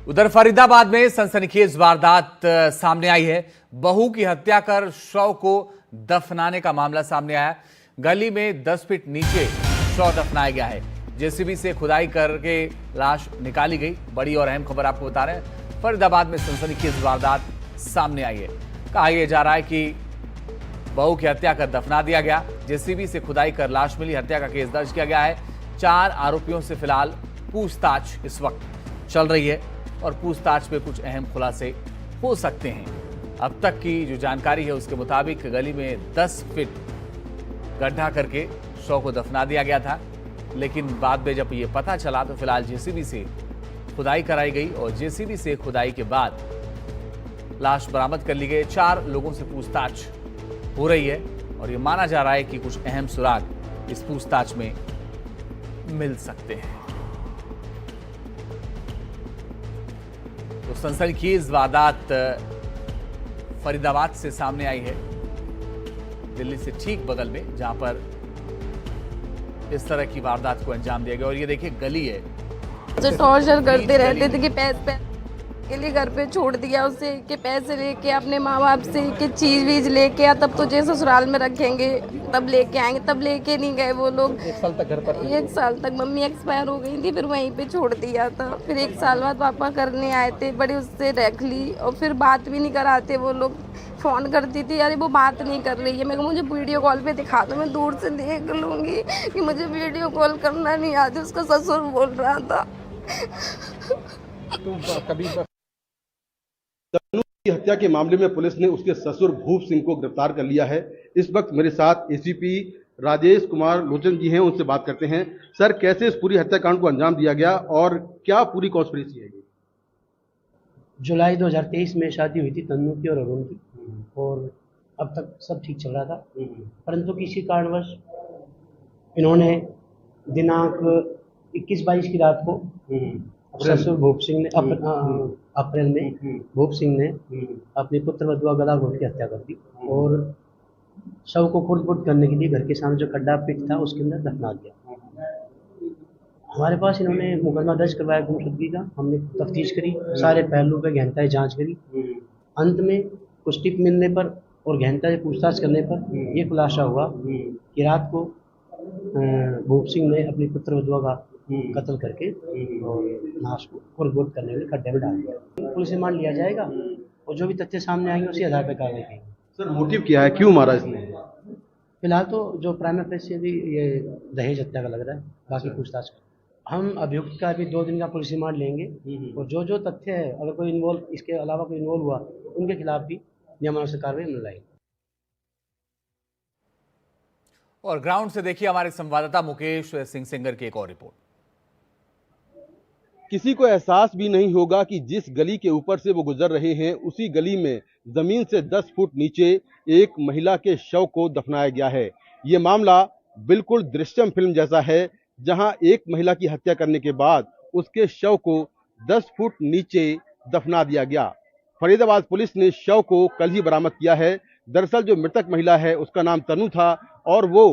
उधर फरीदाबाद में सनसनीखेज वारदात सामने आई है। बहू की हत्या कर शव को दफनाने का मामला सामने आया। गली में 10 फीट नीचे शव दफनाया गया है। जेसीबी से खुदाई करके लाश निकाली गई। बड़ी और अहम खबर आपको बता रहे हैं, फरीदाबाद में सनसनीखेज वारदात सामने आई है। कहा यह जा रहा है कि बहू की हत्या कर दफना दिया गया। जेसीबी से खुदाई कर लाश मिली। हत्या का केस दर्ज किया गया है। 4 आरोपियों से फिलहाल पूछताछ इस वक्त चल रही है और पूछताछ में कुछ अहम खुलासे हो सकते हैं। अब तक की जो जानकारी है उसके मुताबिक गली में 10 फीट गड्ढा करके शव को दफना दिया गया था, लेकिन बाद में जब ये पता चला तो फिलहाल जेसीबी से खुदाई कराई गई और जेसीबी से खुदाई के बाद लाश बरामद कर ली गई। 4 लोगों से पूछताछ हो रही है और ये माना जा रहा है कि कुछ अहम सुराग इस पूछताछ में मिल सकते हैं। तो सनसनीखेज वारदात फरीदाबाद से सामने आई है, दिल्ली से ठीक बगल में, जहां पर इस तरह की वारदात को अंजाम दिया गया। और ये देखिए गली है, जो टॉर्चर करते रहते थे कि पैसे के लिए घर पे छोड़ दिया उसे, कि पैसे लेके अपने माँ बाप से कि चीज वीज लेके आ, तब तुझे ससुराल में रखेंगे, तब लेके आएंगे। तब लेके नहीं गए वो लोग। 1 साल तक घर पर 1 साल तक मम्मी एक्सपायर हो गई थी, फिर वहीं पे छोड़ दिया था। फिर 1 साल बाद पापा करने आए थे, बड़ी उससे रख ली और फिर बात भी नहीं कराते वो लोग। फोन करती थी, अरे वो बात नहीं कर रही है। मैं मुझे वीडियो कॉल पे दिखा दो, मैं दूर से देख लूंगी कि मुझे वीडियो कॉल करना नहीं आती। उसका ससुर बोल रहा था। कभी तनु की हत्या के मामले में पुलिस ने उसके ससुर भूप सिंह को गिरफ्तार कर लिया है। इस वक्त मेरे साथ एसीपी राजेश कुमार लोचन जी हैं, उनसे बात करते हैं। सर, कैसे इस पूरी हत्याकांड को अंजाम दिया गया और क्या पूरी कॉन्स्पिरेसी है? जुलाई 2023 में शादी हुई थी तन्नू की और अरुण की, और अब तक सब ठीक चल रहा था। परंतु किसी कारणवश इन्होंने दिनांक 21-22 की रात को ससुर भूप सिंह ने अप्रैल में भूप सिंह ने अपनी पुत्र वधू गला घोट की हत्या कर दी और शव को खुर्द-बुर्द करने के लिए घर के सामने जो खड्डा पिट था उसके अंदर दफना दिया। हमारे पास इन्होंने मुकदमा दर्ज करवाया गुमशुदगी का। हमने तफ्तीश करी, सारे पहलू पे गहनता जांच करी। अंत में कुछ टिप मिलने पर और गहनता से पूछताछ करने पर यह खुलासा हुआ कि रात को भूप सिंह ने अपनी पुत्र वधू का कत्ल करके और लाश को खुर्द-बुर्द करने के लिए खड्डे में डाल दिया। पुलिस रिमांड लिया जाएगा और जो भी तथ्य सामने आएंगे उसी आधार पर कार्रवाई करेंगे। सर, मोटिव क्या है, क्यों मारा इसने? फिलहाल तो जो प्राइमरी फेस से भी ये दहेज हत्या का लग रहा है, बाकी पूछताछ हम अभियुक्त का भी 2 दिन का पुलिस रिमांड लेंगे और जो तथ्य है, अगर कोई इन्वॉल्व इसके अलावा कोई इन्वॉल्व हुआ उनके खिलाफ भी नियमानुसार कार्रवाई मिल जाएगी। और ग्राउंड से देखिए हमारे संवाददाता मुकेश सिंह सेंगर की एक और रिपोर्ट। किसी को एहसास भी नहीं होगा कि जिस गली के ऊपर से वो गुजर रहे हैं उसी गली में जमीन से 10 फुट नीचे एक महिला के शव को दफनाया गया है। ये मामला बिल्कुल दृश्यम फिल्म जैसा है, जहां एक महिला की हत्या करने के बाद उसके शव को 10 फुट नीचे दफना दिया गया। फरीदाबाद पुलिस ने शव को कल ही बरामद किया है। दरअसल जो मृतक महिला है उसका नाम तनु था और वो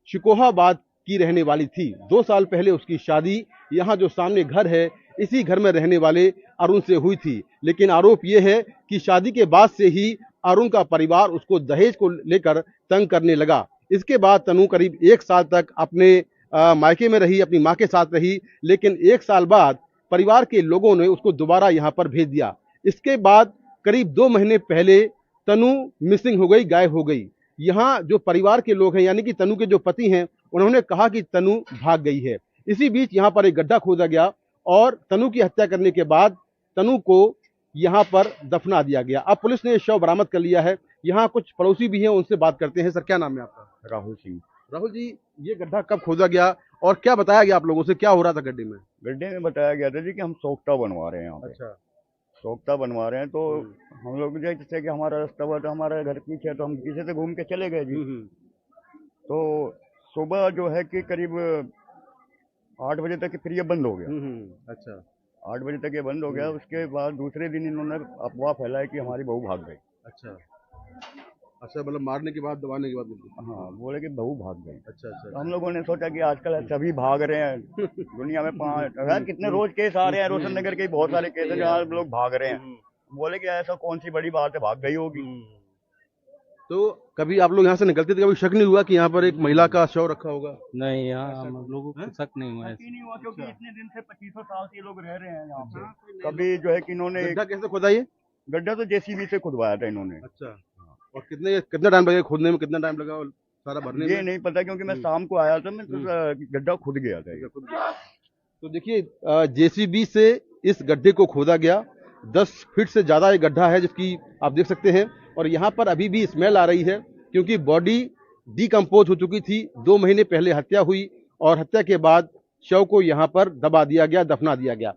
शिकोहाबाद की रहने वाली थी। 2 साल पहले उसकी शादी यहाँ जो सामने घर है इसी घर में रहने वाले अरुण से हुई थी, लेकिन आरोप यह है कि शादी के बाद से ही अरुण का परिवार उसको दहेज को लेकर तंग करने लगा। इसके बाद तनु करीब 1 साल तक अपने मायके में रही, अपनी मां के साथ रही, लेकिन 1 साल बाद परिवार के लोगों ने उसको दोबारा यहाँ पर भेज दिया। इसके बाद करीब 2 महीने पहले तनु मिसिंग हो गई, गायब हो गई। यहाँ जो परिवार के लोग हैं यानी कि तनु के जो पति हैं उन्होंने कहा कि तनु भाग गई है। इसी बीच यहाँ पर एक गड्ढा खोदा गया और तनु की हत्या करने के बाद तनु को यहाँ पर दफना दिया गया। अब पुलिस ने शव बरामद कर लिया है। यहाँ कुछ पड़ोसी भी हैं, उनसे बात करते हैं। सर, क्या नाम है आपका? राहुल सिंह। राहुल जी, ये गड्ढा कब खोदा गया और क्या बताया गया आप लोगों से, क्या हो रहा था गड्ढे में? गड्ढे में बताया गया था जी कि हम सोख्ता बनवा रहे हैं यहाँ पे। अच्छा। सोख्ता बनवा रहे हैं तो हम लोग जैसे कि हमारा रास्ता हुआ था, हमारा घर पीछे है, तो हम पीछे से घूम के चले गए जी। तो सुबह जो है कि करीब 8 बजे तक फिर ये बंद हो गया। अच्छा। 8 बजे तक ये बंद हो गया। उसके बाद दूसरे दिन इन्होंने अफवाह फैलाई कि हमारी बहू भाग गई। अच्छा। अच्छा, मतलब मारने के बाद, दबाने के बाद बिल्कुल। हाँ, बोले कि बहू भाग गई। अच्छा तो अच्छा। हम लोगों ने सोचा कि आजकल सभी भाग रहे हैं दुनिया में 5 कितने रोज केस आ रहे हैं, रोशन नगर के बहुत सारे केस हैं जहाँ लोग भाग रहे हैं। बोले कि ऐसा कौन सी बड़ी बात है, भाग गई होगी। तो कभी आप लोग यहाँ से निकलते थे, कभी शक नहीं हुआ कि यहाँ पर एक महिला का शव रखा होगा? नहीं, यहाँ हम लोगों को शक नहीं हुआ है। यकीन नहीं हुआ क्योंकि इतने दिन से 25 साल से ये लोग रह रहे हैं यहाँ पे। कभी जो है कि इन्होंने गड्ढा कैसे खोदा ये? गड्ढा तो जेसीबी से खुदवाया था इन्होंने। अच्छा, और कितना टाइम लगा खोदने में, कितना टाइम लगा और सारा भरने ये में? नहीं पता क्योंकि मैं शाम को आया था, मैं तो गड्ढा खुद गया था ये। तो देखिए, जेसीबी से इस गड्ढे को खोदा गया। 10 फीट से ज्यादा ये गड्ढा है, जिसकी आप देख सकते हैं। और यहाँ पर अभी भी स्मेल आ रही है, क्योंकि बॉडी डिकम्पोज हो चुकी थी। 2 महीने पहले हत्या हुई और हत्या के बाद शव को यहाँ पर दबा दिया गया, दफना दिया गया।